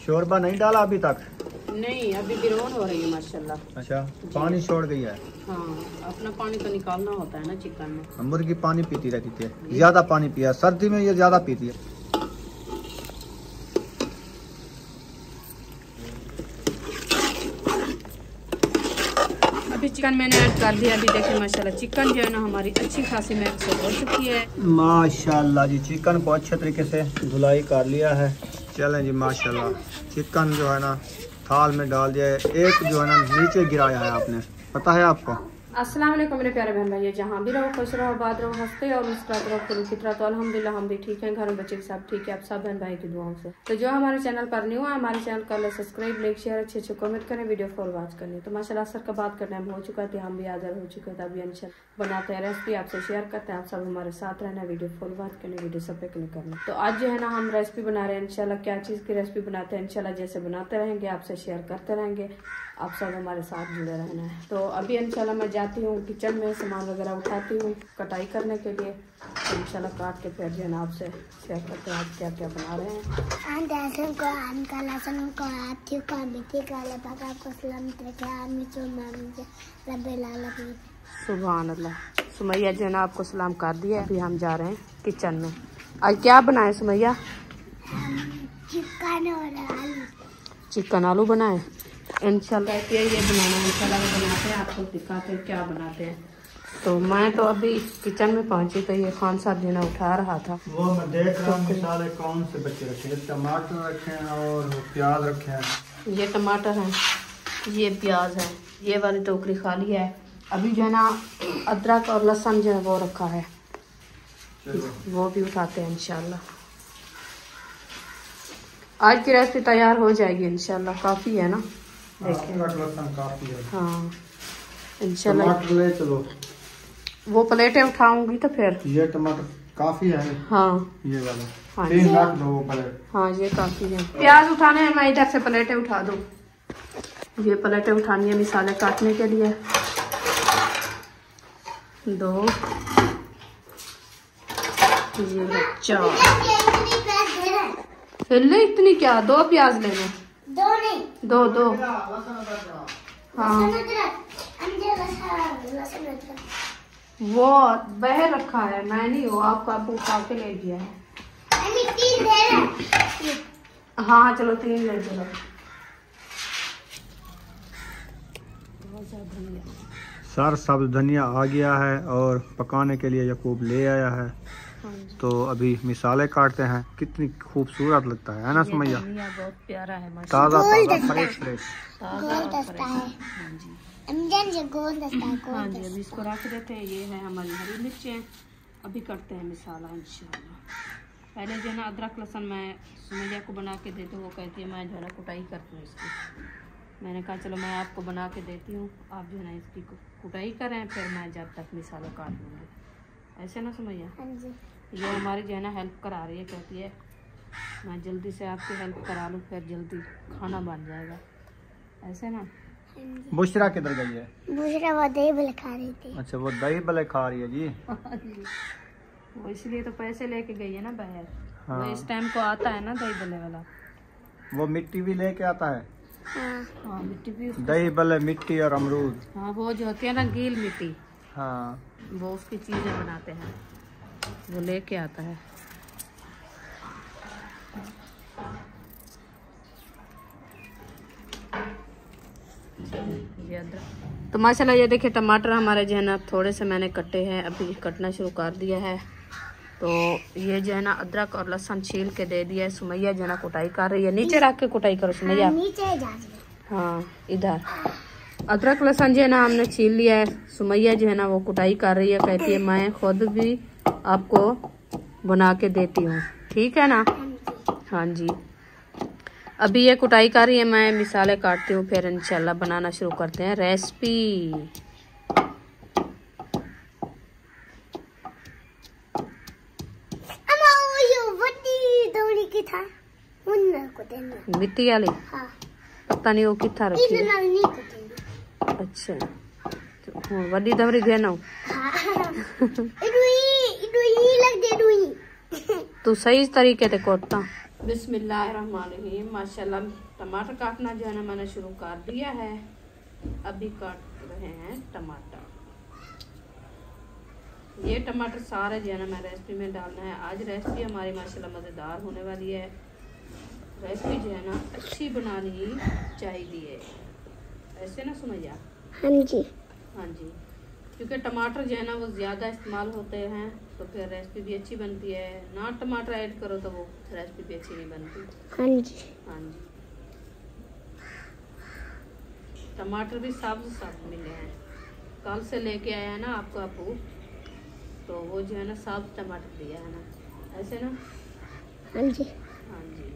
शोरबा नहीं डाला अभी तक? नहीं, अभी गिरौन हो रही है माशाल्लाह। अच्छा, पानी छोड़ गई है। हाँ, अपना पानी तो निकालना होता है ना चिकन में। मुर्गी पानी पीती रहती थी, ज्यादा पानी पिया, सर्दी में ये ज्यादा पीती है। अभी चिकन मैंने ऐड कर दिया। अभी देखिए माशाल्लाह चिकन जो है ना हमारी अच्छी खासी मिक्स हो चुकी है। माशाल्लाह जी, चिकन को अच्छे तरीके से धुलाई कर लिया है। चलें जी, माशाल्लाह चिकन जो है ना थाल में डाल दिया है। एक जो है ना नीचे गिराया है आपने, पता है आपको? अस्सलाम वालेकुम मेरे प्यारे बहन भाई, जहाँ भी रहो खुश रहो, बात रहो, हंसते और मुस्कुराते रहो खुद की तरह। तो अल्हम्दुलिल्लाह हम भी ठीक हैं, घर में बच्चे सब ठीक है, आप सब बहन भाई की दुआओं से। तो जो हमारे चैनल पर न्यू है, हमारे चैनल कर सब्सक्राइब, लाइक, शेयर, अच्छे अच्छे कमेंट करें, वीडियो फॉर वॉच करनी। तो माशाल्लाह असर का बात करने में हो चुका है, हम भी हाजिर हो चुके थे। अभी इंशाल्लाह बनाते हैं रेसिपी, आपसे शेयर करते हैं। आप सब हमारे साथ रहना, वीडियो फॉर वॉच करनी, वीडियो सब पे क्लिक करना। तो आज जो है ना हम रेसिपी बना रहे हैं इंशाल्लाह। क्या चीज़ की रेसिपी बनाते हैं इंशाल्लाह, जैसे बनाते रहेंगे आपसे शेयर करते रहेंगे, आप सब हमारे साथ जुड़े रहना है। तो अभी इंशाल्लाह मैं जाती हूँ किचन में, सामान वगैरह उठाती हूँ कटाई करने के लिए। तो इंशाल्लाह काट के फिर जो है ना आपसे शेयर करते हैं आज क्या क्या बना रहे हैं। सुभान अल्लाह। सुमैया जो है ना आपको सलाम कर दिया। अभी हम जा रहे हैं किचन में। आज क्या बनाए सुमैया? चिकन आलू बनाए। इंशाल्लाह ये बनाना है, इंशाल्लाह बनाते हैं, आपको दिखाते हैं क्या बनाते हैं। तो मैं तो अभी किचन में पहुंची तो ये खान साहब जो ना उठा रहा था। वो मैं देख रहा हूँ मिसाले कौन से बच्चे रखे हैं। टमाटर रखे हैं और प्याज रखे हैं। ये टमाटर हैं, ये प्याज है, ये वाली टोकरी खाली है। अभी जो है ना अदरक और लहसुन जो है वो रखा है, वो भी उठाते हैं इंशाल्लाह। आज की रेसिपी तैयार हो जाएगी इंशाल्लाह। काफ़ी है ना, देखिए काफी है। हाँ इंशाल्लाह। ले चलो, वो प्लेटें उठाऊंगी तो फिर ये टमाटर काफी है। हाँ ये वाला हाँ 3 लाख दो वो प्लेट। हाँ ये काफी है। प्याज उठाने हैं, मैं इधर से प्लेटें उठा दूँ। ये प्लेटें उठानी है मिसाले काटने के लिए। 2 ये 4 ले, इतनी क्या? 2 प्याज लेने? 2 नहीं, 2 हाँ वो बह रखा है, मैं नहीं हो, आपको आपको उठा के ले दिया है। 3 हाँ चलो 3 ले चलो। सर सब्ज धनिया आ गया है और पकाने के लिए यकूब ले आया है। तो अभी मिसाले काटते हैं। कितनी खूबसूरत लगता है ना सुमैया? बहुत प्यारा है, ताज़ा ताज़ा फ्रेश फ्रेश। हाँ जी, अभी इसको रख देते हैं। ये है हमारी हरी मिर्चें। अभी करते हैं मिसाला इंशाल्लाह। पहले जो है ना अदरक लहसुन मैं सुमैया को बना के देती हूँ, वो कहती है मैं जो है ना कुटाई करती हूँ इसकी। मैंने कहा चलो मैं आपको बना के देती हूँ, आप जो है ना इसकी कुटाई करें, फिर मैं जब तक मिसाला काट लूँगी। ऐसे ना सुमैया? ये हमारी जो है ना हेल्प करा रही है, कहती है मैं जल्दी से आपकी हेल्प करा लूँ, फिर जल्दी खाना बन जाएगा। ऐसे ना? बुशरा किधर गई है? बुशरा वो दही भले खा रही थी। अच्छा, वो दही भले खा रही है जी। वो इसलिए तो पैसे लेके गई है ना बाहर। हाँ। वो इस टाइम को आता है ना दही भले वाला। वो मिट्टी भी लेके आता है। हाँ मिट्टी भी। दही भले, मिट्टी और अमरूद। हाँ वो जो होती है ना गील मिट्टी, हाँ वो उसकी चीजें बनाते हैं, वो लेके आता है। ये अदरक। तो माशाल्लाह ये देखिए टमाटर हमारे जो है ना थोड़े से मैंने कटे हैं, अभी कटना शुरू कर दिया है। तो ये जो है ना अदरक और लहसुन छील के दे दिया है। सुमैया जो है ना कुटाई कर रही है। नीचे रख के कुटाई करो सुमैया। हाँ इधर अदरक लहसुन जो है ना हमने छील लिया है। सुमैया जो है ना वो कुटाई कर रही है, कहती है मैं खुद भी आपको बना के देती हूँ, ठीक है ना? हाँ जी, अभी ये कुटाई कर रही है, मैं मिसाले काटती हूँ, फिर इंशाल्लाह बनाना शुरू करते हैं रेसिपी। मिट्टी वाली? हाँ। पता नहीं वो कितना रखी है। अच्छा वड्डी दवरी देना। तू सही तरीके से कोटता बिस्मिल्लाहिर्रहमानिर्रहीम। माशाल्लाह टमाटर काटना जो है ना मैंने शुरू कर दिया है। अभी काट रहे हैं टमाटर। ये टमाटर सारे जो है ना मैं रेसिपी में डालना है। आज रेसिपी हमारी माशाल्लाह मज़ेदार होने वाली है। रेसिपी जो है ना अच्छी बनानी चाहिए, ऐसे ना सुमैया? हाँ जी। हाँ जी, क्योंकि टमाटर जो है ना वो ज़्यादा इस्तेमाल होते हैं तो फिर रेसिपी भी अच्छी बनती है। ना टमाटर ऐड करो तो वो रेसिपी भी अच्छी नहीं बनती। हाँ जी। हाँ जी, टमाटर भी सब्ज मिले हैं। कल से लेके आया है ना आपका अबू, तो वो जो है ना सब्ज टमाटर दिया है ना, ऐसे ना? हाँ जी। हाँ जी,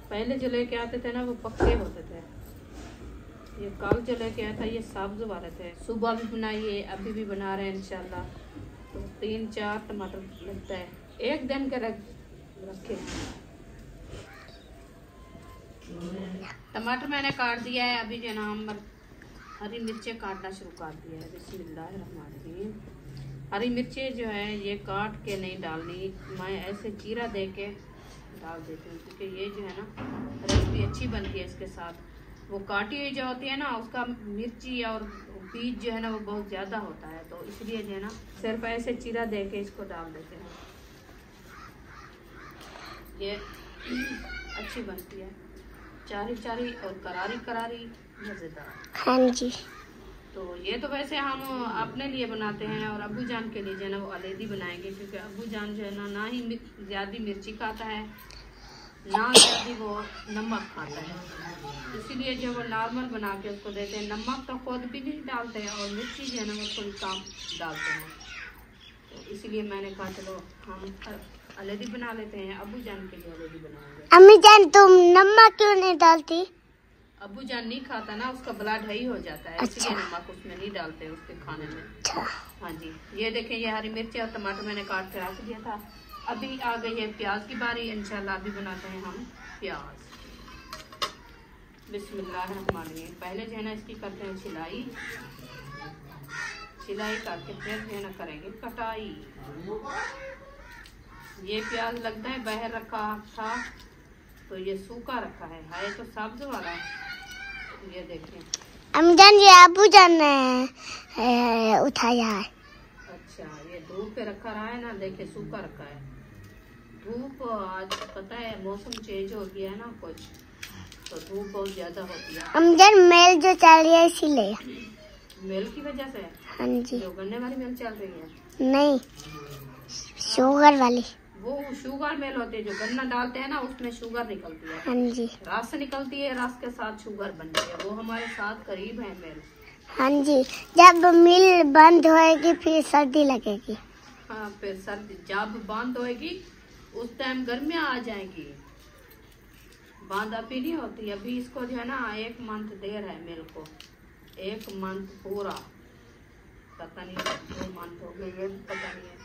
पहले जो लेके आते थे ना वो पक्के होते थे। ये कल जो लेके आया था ये सब्ज वाले थे। सुबह भी बनाइए, अभी भी बना रहे हैं इंशाल्लाह। तो 3-4 टमाटर लगता है, एक दिन के रखे हैं। टमाटर मैंने काट दिया है। अभी जो ना हम हरी मिर्चें काटना शुरू कर दिया है। बिस्मिल्लाहिर्रहमानिर्रहीम। हरी मिर्चें जो है ये काट के नहीं डालनी, मैं ऐसे चीरा दे के डाल देती हूँ, क्योंकि ये जो है ना रेसिपी अच्छी बनती है इसके साथ। वो काटी हुई जो होती है ना उसका मिर्ची और बीज जो है ना वो बहुत ज़्यादा होता है, तो इसलिए जो है ना सिर्फ ऐसे चीरा दे के इसको डाल देते हैं। ये अच्छी बनती है, चारी चारी और करारी करारी, मज़ेदार। हाँ जी। तो ये तो वैसे हम अपने लिए बनाते हैं और अब्बू जान के लिए जो है ना वो अलेदी बनाएंगे, क्योंकि अब्बू जान जो है ना ही ज़्यादा मिर्ची खाता है, ना जल्दी वो नमक खाता है। इसीलिए जो वो नॉर्मल बना के उसको देते हैं। नमक तो खुद भी नहीं डालते हैं और मिर्ची जो है ना वो थोड़ी कम डालते हैं। तो इसीलिए मैंने कहा चलो हम अलेदी बना लेते हैं। अब्बू जान के लिए अलेदी बनाएंगे। अम्मी जान तुम नमक क्यों नहीं डालती? अब्बू जान नहीं खाता ना, उसका ब्लड हाई हो जाता है। अच्छा। इसलिए नमक उसमें नहीं डालते उसके खाने में। अच्छा। हाँ जी, ये देखें ये हरी मिर्ची और टमाटर मैंने काट के रख दिया था। अभी आ गई है प्याज की बारी। इंशाल्लाह अभी बनाते हैं हम प्याज। बिस्मिल्लाहिर्रहमानिर्रहीम। पहले जो है ना इसकी करते हैं छिलाई। छिलाई करके फिर जो है ना करेंगे कटाई। ये प्याज लगता है बाहर रखा था, तो ये सूखा रखा है तो सब्ज वाला। ये देखें अम्मी जान ये अबू जान ने उठाया है। अच्छा, ये धूप पे रखा रहा है ना, देखे सूखा रखा है। धूप आज पता है मौसम चेंज हो गया है ना कुछ, तो धूप बहुत ज्यादा होती है। अम्मी जान मेल जो चल रही है इसीलिए। मेल की वजह से? हाँ जी। जो गन्ने वाली मेल चल रही है? नहीं, शुगर वाली। वो शुगर मेल होती है, जो गन्ना डालते हैं ना उसमें शुगर निकलती है। हाँ जी। रस निकलती है, रस के साथ शुगर बनती है। वो हमारे साथ करीब है मेल। हाँ जी, जब मिल बंद होएगी फिर सर्दी लगेगी। हाँ, फिर सर्दी जब बंद होएगी उस टाइम गर्मियाँ आ जाएंगी। बंद अभी नहीं होती। अभी इसको जो है ना 1 मंथ देर है मिल को, 1 मंथ पूरा। पता नहीं 2 मंथ हो गए, ये पता नहीं है।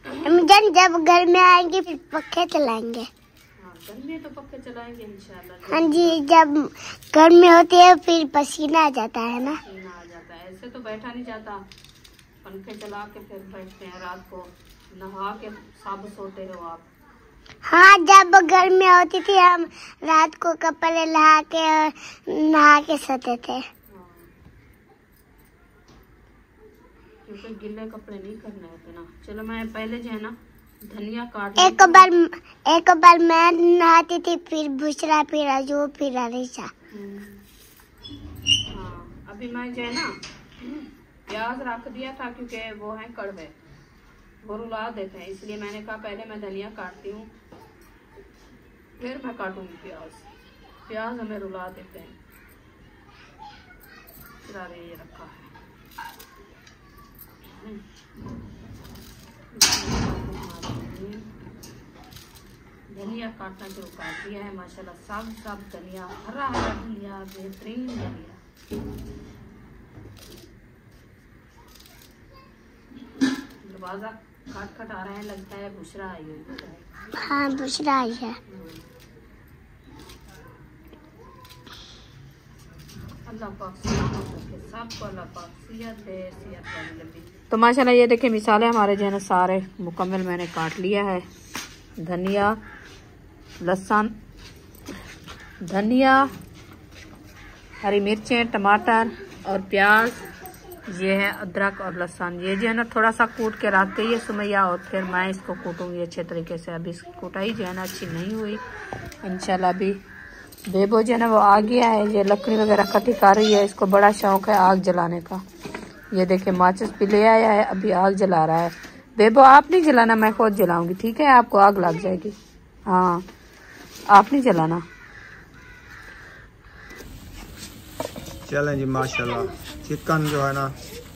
जन जब गर्मी आएंगी फिर पक्के चलाएंगे। हाँ, गर्मी तो पक्के चलाएंगे इंशाल्लाह। हाँ जी, जब गर्मी होती है फिर पसीना आ जाता है ना। पसीना आ जाता है, ऐसे तो बैठा नहीं जाता। पंखे चला के फिर बैठते हैं। रात को नहा के सब सोते हो आप? हाँ, जब गर्मी होती थी हम रात को कपड़े नहा के सोते थे। क्योंकि गिले कपड़े नहीं करने होते ना। चलो मैं पहले जो है ना धनिया काट एक बार मैं नहाती थी, फिर बुशरा, फिर अजू, फिर अरीशा। हाँ, अभी मैं जो है ना प्याज रख दिया था, क्योंकि वो है कड़वे, वो रुला देते हैं। इसलिए मैंने कहा पहले मैं धनिया काटती हूँ, फिर मैं काटूंगी प्याज। प्याज हमें रुला देते हैं। ये रखा है। धनिया काटना शुरू कर दिया है। माशाल्लाह सब धनिया, हरा धनिया, बेहतरीन धनिया। दरवाजा खट आ रहा है, लगता है बुशरा आई हुई है। हाँ, बुशरा आई है। अल्लाह पाक सबको अल्लाह पाक सेहत दे, सेहत वाली लंबी। तो माशाल्लाह ये देखिए मिसाले हमारे जो है ना सारे मुकम्मल मैंने काट लिया है। धनिया, लहसुन, धनिया, हरी मिर्चें, टमाटर और प्याज, ये है अदरक और लहसुन। ये जो है ना थोड़ा सा कूट के रख गई है सुमैया और फिर मैं इसको कूटूंगी अच्छे तरीके से। अभी इसकी कुटाई जो है ना अच्छी नहीं हुई। इंशाल्लाह अभी बेबो जो है ना वो आ गया है, ये लकड़ी वगैरह इकट्ठी कर रही है। इसको बड़ा शौक है आग जलाने का। ये देखिए माचिस भी ले आया है, अभी आग जला रहा है। बेबो आप नहीं जलाना, मैं खुद जलाऊंगी, ठीक है? आपको आग लग जाएगी। हाँ आप नहीं जलाना। चलें जी माशाल्लाह, चिकन जो है ना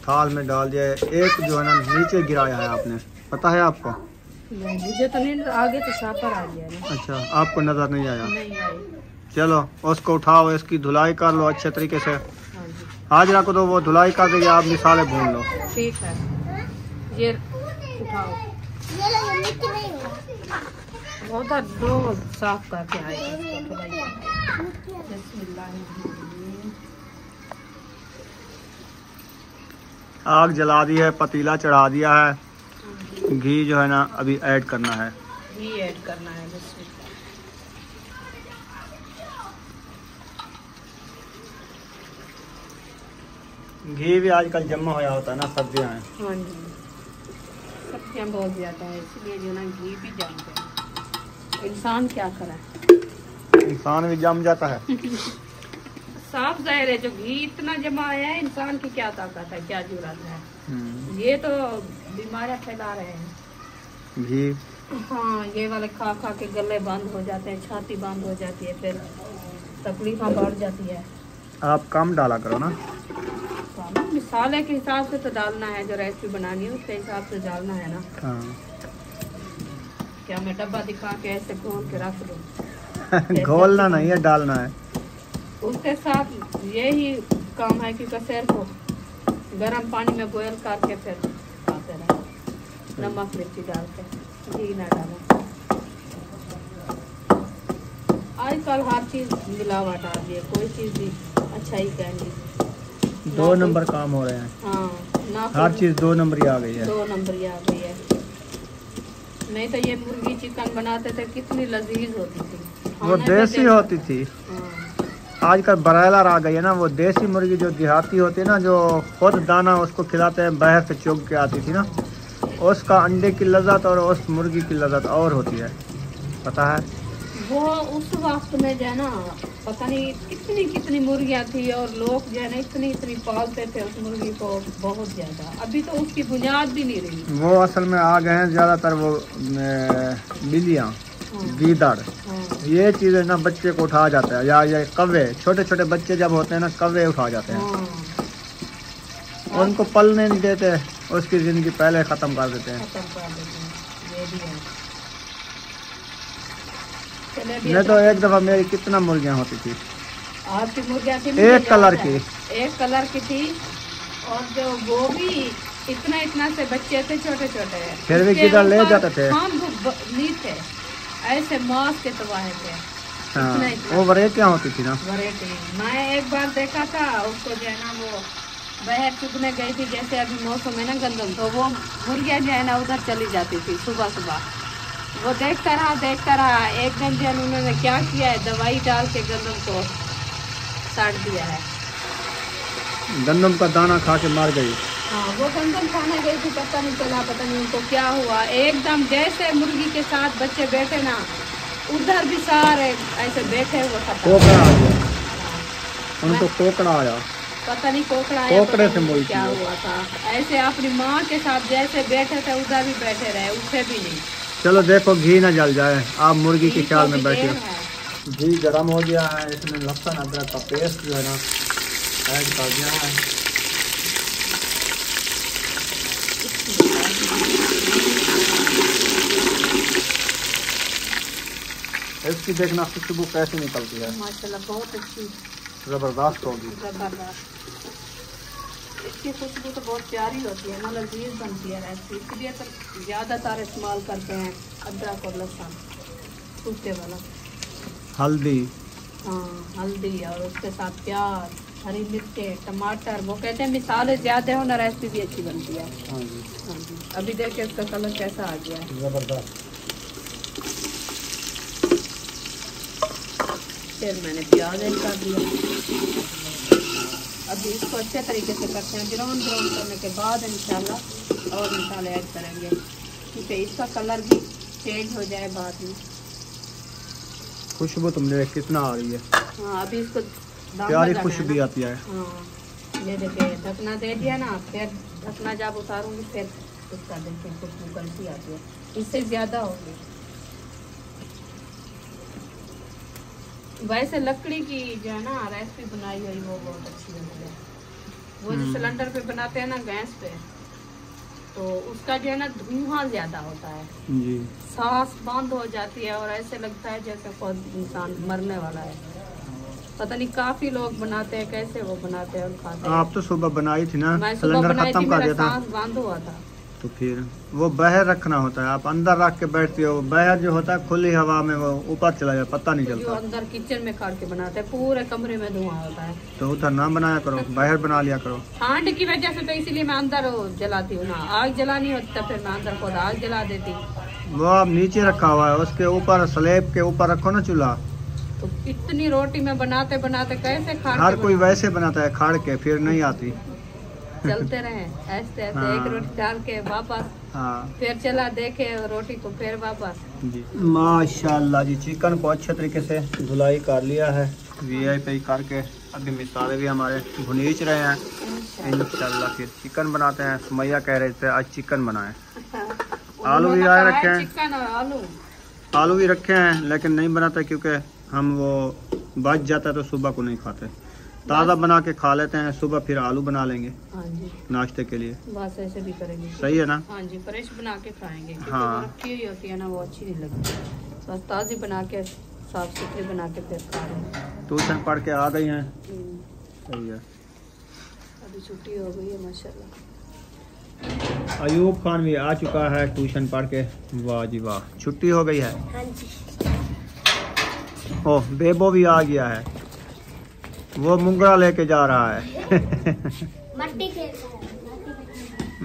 थाल में डाल दिया है। एक जो है ना नीचे गिराया है आपने, पता है आपको? मुझे तो नहीं, आगे तो शापर आ गया ना। अच्छा, आपको नजर नहीं आया? नहीं आई। चलो उसको उठाओ, इसकी धुलाई कर लो अच्छे तरीके से। हाँ जी हाजरा को तो वो धुलाई कर देगी, आप मिसाले भून लो। ठीक है, ये उठाओ। बहुत दो साफ करके आएगा। आग जला दी है, पतीला चढ़ा दिया है। घी जो है ना अभी ऐड करना है। घी ऐड करना है बस। घी भी आजकल जमा होया होता है ना, सब्जियां हैं। हाँ जी, सब्जियां बहुत ज्यादा है इसलिए जो ना घी भी जमते हैं। इंसान क्या करे, इंसान भी जम जाता है। साफ जाहिर है जो घी इतना जमा है, इंसान की क्या ताकत है, क्या जरूरत है। ये तो बीमारियां फैला रहे हैं घी। हाँ, ये वाले खा खा के गले बंद हो जाते हैं, छाती बंद हो जाती है, फिर तकलीफें बढ़ जाती है। आप कम डाला करो ना। मिसाले के हिसाब से तो डालना है, जो रेसिपी बनानी है उसके हिसाब से डालना है ना। हाँ। क्या मैं डब्बा दिखा के ऐसे घोल के रख दूँ? घोलना नहीं है, डालना है। उसके साथ यही काम है कि कसेर को गर्म पानी में बॉयल करके फिर खाते रहे, नमक मिर्ची डाल के, घी ना डालें। आजकल हर चीज मिलावट आ रही है, कोई चीज भी अच्छा ही कहनी। 2 नंबर काम हो रहे हैं। हाँ ना, हर चीज 2 नंबर आ गई है। 2 नंबर आ गई है। नहीं तो ये मुर्गी चिकन बनाते थे, कितनी लजीज होती थी, वो देसी होती थी। आजकल ब्रायलर आ गई है ना, वो देसी मुर्गी जो देहाती होती है ना, जो खुद दाना उसको खिलाते हैं, बाहर से चुग के आती थी ना, उसका अंडे की लज्जत और उस मुर्गी की लज्जत और होती है, पता है? वो उस वक्त में जो है ना पता नहीं कितनी मुर्गियाँ थी और लोग जो है ना इतनी पालते थे उस मुर्गी को, बहुत ज्यादा। अभी तो उसकी बुनियाद भी नहीं रही। वो असल में आ गए हैं ज्यादातर वो बिल्लियाँ, गीदड़, ये चीजें ना बच्चे को उठा जाता है, या ये कौवे, छोटे छोटे बच्चे जब होते हैं ना, कौवे उठा जाते हैं। उनको पलने नहीं देते, उसकी जिंदगी पहले खत्म कर देते हैं। ये भी है। नहीं तो एक दफा मेरी कितना मुर्गियाँ होती थी। आपकी मुर्गियाँ थी एक कलर की, एक कलर की थी, और जो वो भी इतना से बच्चे थे छोटे छोटे, फिर भी गिदड़ ले जाते थे। हाँ नहीं थे, ऐसे मांस के तबाहे थे। हाँ, वो वरेटियाँ होती थी ना। वरेटी मैं एक बार देखा था उसको, जो है ना वो बाहर चुगने गई थी, जैसे अभी मौसम है ना गंदम, तो वो मुर्गियाँ जो है ना उधर चली जाती थी सुबह सुबह। वो देखता रहा। एक दिन जो उन्होंने क्या किया है, दवाई डाल के गंदम को साड़ दिया है। गंदम का दाना खा के मार गई। हाँ, वो गंदम खाने गई थी, पता नहीं चला, पता नहीं उनको क्या हुआ। एकदम जैसे मुर्गी के साथ बच्चे बैठे ना, उधर भी सारे ऐसे बैठे हुए कोकड़ा आ गया। उनको कोकड़ा आया, पता नहीं कोकड़ा कोकड़े से मुर्गी क्या हुआ था। ऐसे अपनी माँ के साथ जैसे बैठे थे उधर भी बैठे रहे, उससे भी नहीं। चलो देखो घी ना जल जाए, आप मुर्गी के ख्याल में बैठे। घी गर्म हो गया है, इसमें लहसुन अदरक का पेस्ट जो है ना ऐड कर दिया है। इसकी देखना खुशबू कैसे निकलती है, माशाल्लाह बहुत अच्छी, जबरदस्त होगी। इसकी खुशबू तो बहुत प्यारी होती है ना, लजीज बनती है रेसिपी, इसलिए तो ज़्यादातर इस्तेमाल करते हैं अदरक और लहसुन सूखे वाला। हल्दी, हाँ हल्दी, और उसके साथ प्याज, हरी मिर्चें, टमाटर। वो कहते हैं मिसाले ज़्यादा हो ना रेसिपी भी अच्छी बनती है। हाँ जी, हाँ जी। अभी देखिए इसका कलर कैसा आ गया है, जबरदस्त। फिर मैंने प्याज ऐड कर दिया। अभी इसको अच्छे तरीके से करते हैं, ब्राउन करने के बाद इंशाल्लाह और मसाले ऐड करेंगे, क्योंकि इसका कलर भी चेंज हो जाए बाद में। खुशबू तुमने कितना आ रही है। हाँ, अभी इसको प्यारी खुशबू आती है। हाँ, ये देखिए ढकना दे दिया ना, फिर ढकना जब उतारूंगी फिर उसका देखिए खुशबू कैसी आती है, इससे ज़्यादा होगी। वैसे लकड़ी की जो है ना रेसिपी बनाई हुई वो बहुत अच्छी होती है। वो जो सिलेंडर पे बनाते हैं ना गैस पे, तो उसका जो है ना धुआं ज़्यादा होता है जी, सांस बंद हो जाती है और ऐसे लगता है जैसे कोई इंसान मरने वाला है। पता नहीं काफी लोग बनाते हैं, कैसे वो बनाते हैं और खाते हैं। आप तो सुबह बनाई थी ना, मैं सुबह सिलेंडर बनाई थी, खत्म कर मेरा दिया था, सांस बंद हुआ था। तो फिर वो बाहर रखना होता है। आप अंदर रख के बैठती हो, बाहर जो होता है खुली हवा में वो ऊपर चला जाए, पता नहीं जो चलता। अंदर किचन में काट के बनाते हैं, पूरे कमरे में धुआं होता है। तो उधर ना बनाया करो, बाहर बना लिया करो। ठंड की वजह से तो इसीलिए मैं अंदर जलाती हूँ ना, आग जलानी होती तो फिर मैं अंदर खुद आग जला देती। वो आप नीचे रखा हुआ है, उसके ऊपर स्लैब के ऊपर रखो ना चूल्हा। तो इतनी रोटी में बनाते बनाते कैसे खा हर कोई वैसे बनाता है खाड़ के, फिर नहीं आती। चलते रहे ऐसे ऐसे, हाँ। एक रोटी डाल के वापस, हाँ फिर चला देखे रोटी को, फिर वापस। जी, माशाल्लाह जी। चिकन को अच्छे तरीके से धुलाई कर लिया है, वीआईपी करके। अभी मिसाले भी हमारे भुनीच रहे हैं, इंशाल्लाह फिर चिकन बनाते हैं। सुमैया कह रहे थे आज चिकन बनाएं। आलू भी आए रखे हैं, चिकन और आलू भी रखे हैं, लेकिन नहीं बनाते क्योंकि हम वो बच जाता है तो सुबह को नहीं खाते। ताज़ा बना के खा लेते हैं, सुबह फिर आलू बना लेंगे हाँ जी, नाश्ते के लिए। बस ऐसे भी करेंगे। सही है ना? हाँ जी, फ्रेश बना के खाएंगे, क्योंकि हाँ। वो रखी हुई होती है ना, वो अच्छी नहीं लगती। बस ताज़ी बना के साफ सुथरी बना के फिर खा लेंगे। ट्यूशन पढ़ के आ गई हैं, हम्म, सही है। अभी छुट्टी हो गई है माशाल्लाह। अयूब खान भी आ चुका है ट्यूशन पढ़ के। वाह जी वाह, छुट्टी हो गई है। हाँ जी। ओह, बेबो भी आ गया है, वो मुंगरा लेके जा रहा है। मट्टी खेलता है,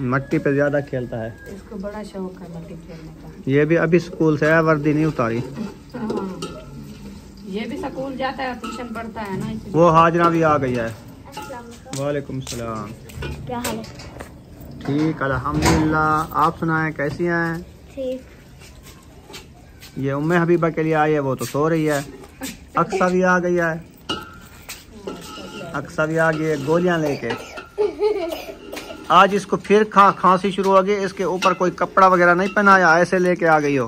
मट्टी पे ज्यादा खेलता है। इसको बड़ा शौक है मट्टी खेलने का। ये भी अभी स्कूल से आया, वर्दी नहीं उतारी। हाँ, ये भी स्कूल जाता है, ट्यूशन पढ़ता है ना, इसलिए। वो हाजरा भी आ गई है। अस्सलाम वालेकुम। वालेकुम सलाम। क्या हाल है? ठीक अल्हम्दुलिल्लाह। आप सुनाएं कैसी हैं? ठीक। ये उम्मे हबीबा के लिए आई है, वो तो सो रही है। अक्सा भी आ गई है, अक्सा भी आ गई है गोलियां लेके। आज इसको फिर खांसी शुरू हो गई। इसके ऊपर कोई कपड़ा वगैरह नहीं पहनाया, ऐसे लेके आ गई हो।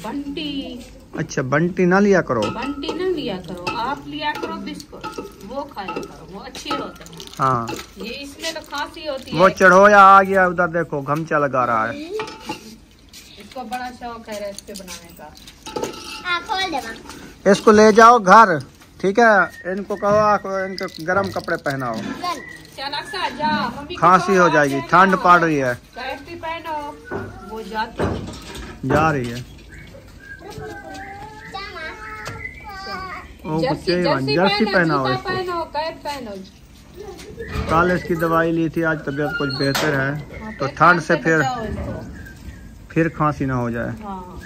बंटी, अच्छा, बंटी ना लिया करो। बंटी न लिया करो, आप लिया करो बिस्कुट, वो खाया करो, वो अच्छे होते हैं। हाँ, ये इसमें तो खांसी होती है। वो चढ़ोया आ गया उधर, देखो गमछा लगा रहा है। इसको बड़ा शौक है रेसिपी बनाने का। खोल दे मां। इसको ले जाओ घर, ठीक है? इनको कहो आपको इनके गर्म कपड़े पहनाओ, चल अक्सा जा, मम्मी को खांसी कहो, हो जाएगी, चल ठंड जाओ। पड़ रही है। कैप्टी पहनो, वो जाती है। जा रही है वो जर्सी जर्सी पहनाओ जूता इसको। पहनो, कैप पहनो। कल इसकी दवाई ली थी, आज तबीयत कुछ बेहतर है, तो ठंड से फिर खांसी ना हो जाए। हाँ,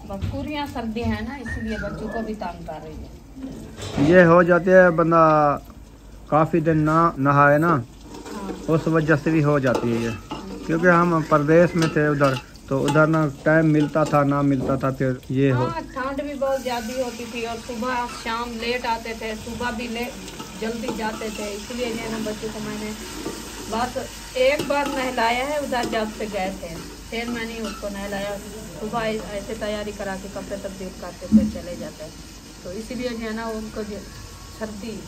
बकूरियाँ सर्दी है ना, इसलिए बच्चों को भी तंग कर रही है। ये हो जाते है, बंदा काफी दिन ना नहाए ना, हाँ, उस वजह से भी हो जाती है ये। क्योंकि हम प्रदेश में थे उधर, तो उधर ना टाइम मिलता था ना मिलता था, फिर ये हो। हाँ, ठंड भी बहुत ज्यादा होती थी और सुबह शाम लेट आते थे, सुबह भी जल्दी जाते थे, इसलिए जो है ना बच्चों को मैंने बस एक बार नहलाया है उधर जब से गए थे, फिर मैंने उसको नहलाया। सुबह ऐसे तैयारी करा के कपड़े तब्दील करके फिर चले जाते हैं, तो इसीलिए जो है ना उनको सर्दी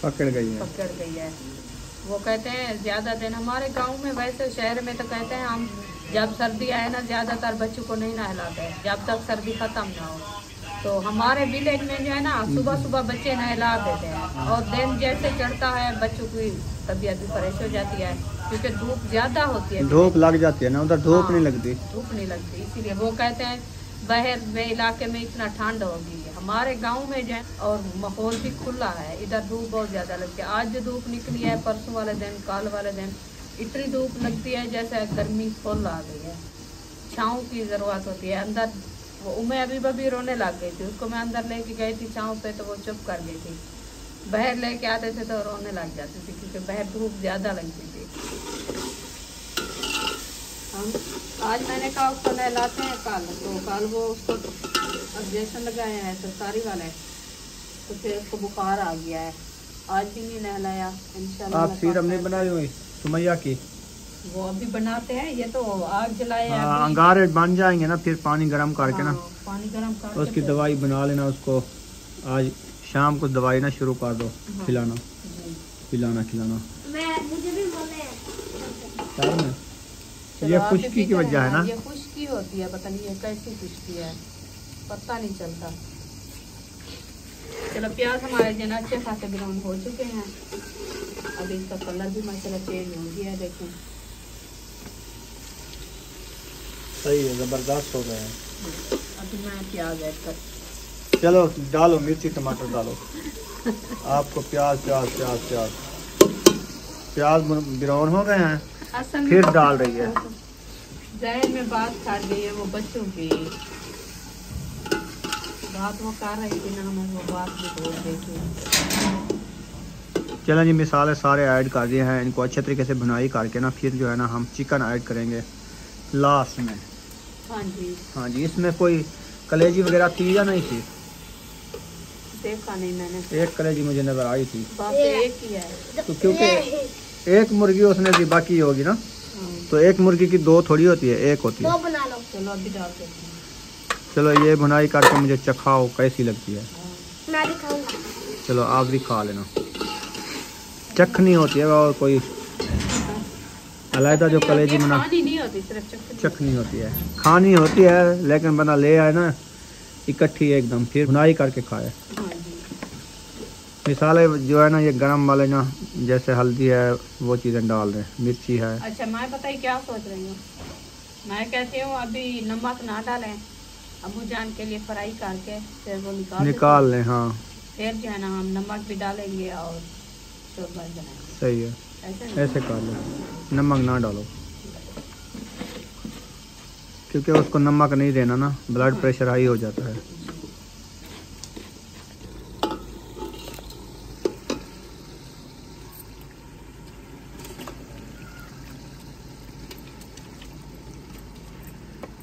पकड़ गई है। पकड़ गई है। वो कहते हैं ज़्यादा दिन, हमारे गांव में, वैसे शहर में तो कहते हैं हम जब सर्दी आए ना ज़्यादातर बच्चों को नहीं नहलाते हैं जब तक सर्दी ख़त्म ना हो। तो हमारे विलेज में जो है ना सुबह सुबह बच्चे नहला देते हैं, और दिन जैसे चढ़ता है बच्चों की तबीयत भी परेशान हो जाती है, क्योंकि धूप ज़्यादा होती है। धूप लग जाती है ना उधर, धूप हाँ, नहीं लगती। धूप नहीं लगती, इसीलिए वो कहते हैं बाहर में इलाके में इतना ठंड होगी। हमारे गांव में जो है और माहौल भी खुला है, इधर धूप बहुत ज़्यादा लगती है। आज जो धूप निकली है, परसों वाले दिन, कल वाले दिन इतनी धूप लगती है जैसे गर्मी फुल आ गई है। छाँव की ज़रूरत होती है, अंदर वो उमे अभी रोने लग गई थी, उसको मैं अंदर लेके गई थी छाँव पे तो वो चुप कर गई थी। बाहर लेके आते थे तो रोने लग जाती थी क्योंकि बाहर धूप ज़्यादा लगती थी। हम आज मैंने कहा उसको नहलाते हैं कल, तो कल वो उसको इंजेक्शन लगाए हैं सरकारी वाले, तो फिर उसको बुखार आ गया है। आज भी नहीं नहलाया। इंशाल्लाह आप सीरम नहीं बनाई हुई सुमैया की? वो अभी बनाते हैं, ये तो आग जलाए हैं हाँ, अभी। अंगारे बन जाएंगे ना, फिर पानी गर्म करके ना पानी गर्म करके उसकी फिर- दवाई बना लेना। उसको आज शाम को दवाई ना शुरू कर दो, खिलाना खिलाना। मुझे भी बोले टाइम है। चलो ये आप खुश्की भी की वजह है ना। ये खुश्की होती है, पता नहीं ये कैसी खुश्की है, पता नहीं चलता। चलो प्याज हमारे जो ना अच्छे खासे ब्राउन हो चुके हैं। अभी इसका कलर भी माशाल्लाह चेंज हो गया है, देखें सही है, जबरदस्त हो गए हैं। अभी मैं प्याज ऐड कर। चलो डालो, मिर्ची टमाटर डालो। आपको प्याज प्याज प्याज प्याज प्याज ब्राउन हो गए हैं, असल में फिर डाल रही है। जहन में बात खट गई है वो बच्चों की बात, वो कर रही थी ना, हमें वो बात भी बोल रही थी। चलें जी, मिसाले सारे ऐड कर दिए हैं। इनको अच्छे तरीके से भुनाई करके ना फिर जो है ना हम चिकन ऐड करेंगे लास्ट में। हाँ जी, हाँ जी, इसमें कोई कलेजी वगैरह थी या नहीं थी? देखा नहीं मैंने, एक कलेजी मुझे नजर आई थी, बात तो एक ही है। तो क्योंकि एक मुर्गी उसने ज़िबा की होगी ना, हाँ। तो एक मुर्गी की दो थोड़ी होती है, एक होती है। दो बना लो। चलो अभी डाल देते हैं। चलो ये भुनाई करके मुझे चखाओ कैसी लगती है। मैं भी खाऊंगा। चलो आप भी खा लेना। चखनी होती है और कोई अलहदा जो कलेजी बना खानी नहीं होती, सिर्फ चखनी। चखनी होती है, खानी होती है, लेकिन बना ले आए ना इकट्ठी एकदम, फिर भुनाई करके खाए। हाँ जी, मिसाले जो है ना ये गरम वाले ना, जैसे हल्दी है वो चीज़ें डाल दें, मिर्ची है। अच्छा मैं पता है क्या सोच रही हूँ, मैं कहती हूँ अभी नमक ना डालें, अबू जान के लिए फ्राई करके फिर वो निकाल लें। हाँ फिर जो है ना हम नमक भी डालेंगे और शोरबा बनाएंगे। सही है, ऐसे ना? ऐसे कर लो, नमक ना डालो, क्योंकि उसको नमक नहीं देना ना, ब्लड प्रेशर हाई हो जाता है।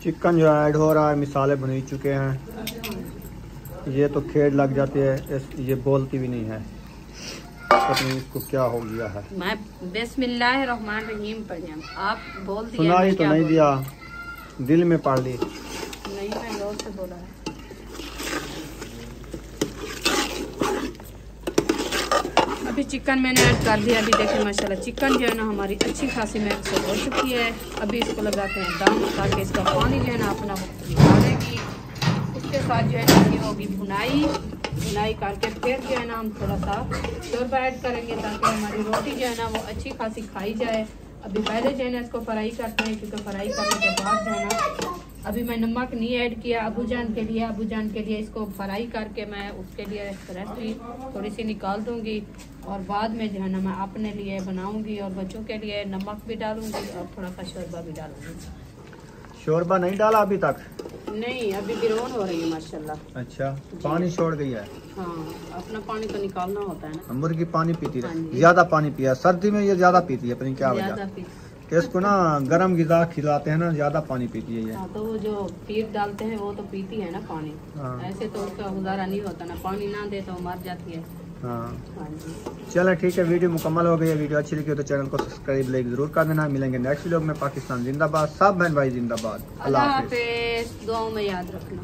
चिकन जो ऐड हो रहा है, मिसाले भुन चुके हैं। ये तो खेड़ लग जाती है, ये बोलती भी नहीं है, पता नहीं इसको क्या हो गया है। मैं बिस्मिल्लाहिर्रहमानिर्रहीम पढ़ी, आप बोल दिया, सुनाई मैं तो क्या नहीं बोलूं? दिया, दिल में पढ़ ली। नहीं, मैं जोर से बोला है। अभी चिकन मैंने ऐड कर दिया। अभी देखिए माशाल्लाह चिकन जो है ना हमारी अच्छी खासी मिक्स हो चुकी है। अभी इसको लगाते हैं दम, ताकि इसका पानी लेना अपना निकालेगी। उसके साथ जो है ना ये होगी भुनाई करके फिर जो है ना हम थोड़ा सा शोरबा ऐड करेंगे, ताकि हमारी रोटी जो है ना वो अच्छी खासी खाई जाए। अभी पहले जो है ना इसको फ्राई करते हैं, क्योंकि फ्राई करने के बाद जो है ना अभी मैं नमक नहीं ऐड किया अबू जान के लिए इसको फ्राई करके मैं उसके लिए रेसिपी थोड़ी सी निकाल दूंगी, और बाद में जो है ना मैं अपने लिए बनाऊंगी और बच्चों के लिए नमक भी डालूंगी और थोड़ा सा शोरबा भी डालूंगी। शोरबा नहीं डाला अभी तक? नहीं, अभी बिरौन हो रही है माशाल्लाह। अच्छा, पानी छोड़ गई है। हाँ, अपना पानी तो निकालना होता है ना। मुर्गी पानी पीती हाँ है, जी। ज्यादा पानी पिया, सर्दी में ये ज्यादा पीती है, पता नहीं क्या ज्यादा वजह। पी- इसको ना गर्म गिजा खिलाते हैं ना, ज्यादा पानी पीती है ये। हाँ, तो वो जो फीड डालते हैं वो तो पीती है ना पानी। हाँ। ऐसे तो उसका गुजारा नहीं होता ना, पानी ना दे तो मर जाती है। हाँ हाँ जी, चलो ठीक है, वीडियो मुकम्मल हो गई है। वीडियो अच्छी लगी हो तो चैनल को सब्सक्राइब लाइक जरूर कर देना। मिलेंगे नेक्स्ट व्लॉग में। पाकिस्तान जिंदाबाद, सब बहन भाई जिंदाबाद। अल्लाह हाफिज़, दुआओं में याद रखना।